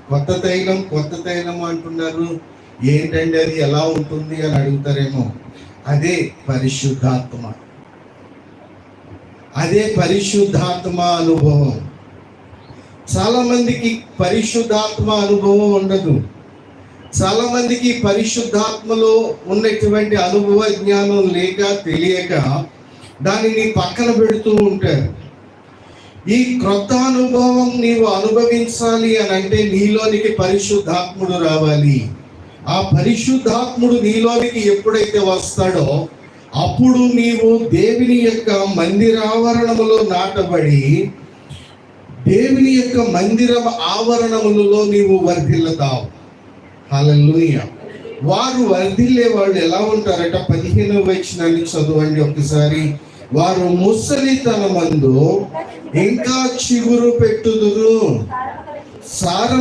కొత్త తైలం అంటున్నారు, ఏంటండి అది, ఎలా ఉంటుంది అని అడుగుతారేమో. అదే పరిశుద్ధాత్మ, అదే పరిశుద్ధాత్మ అనుభవం. చాలా మందికి పరిశుద్ధాత్మ అనుభవం ఉండదు. చాలా మందికి పరిశుద్ధాత్మలో ఉన్నటువంటి అనుభవ జ్ఞానం లేక తెలియక దానిని పక్కన పెడుతూ ఉంటారు. ఈ క్రొత్త అనుభవం నీవు అనుభవించాలి అని అంటే నీలోనికి పరిశుద్ధాత్ముడు రావాలి. ఆ పరిశుద్ధాత్ముడు నీలోనికి ఎప్పుడైతే వస్తాడో అప్పుడు నీవు దేవుని యొక్క మందిరావరణములో నాటబడి దేవుని యొక్క మందిరం ఆవరణములలో నీవు వర్ధిల్లుతావు. హల్లెలూయా. వారు వర్ధిల్లే వాళ్ళు ఎలా ఉంటారట? 15వ వచనాన్ని చదవండి ఒకసారి. వారు ముసలితనమందు ఇంకా చిగురు పెట్టుదురు, సారం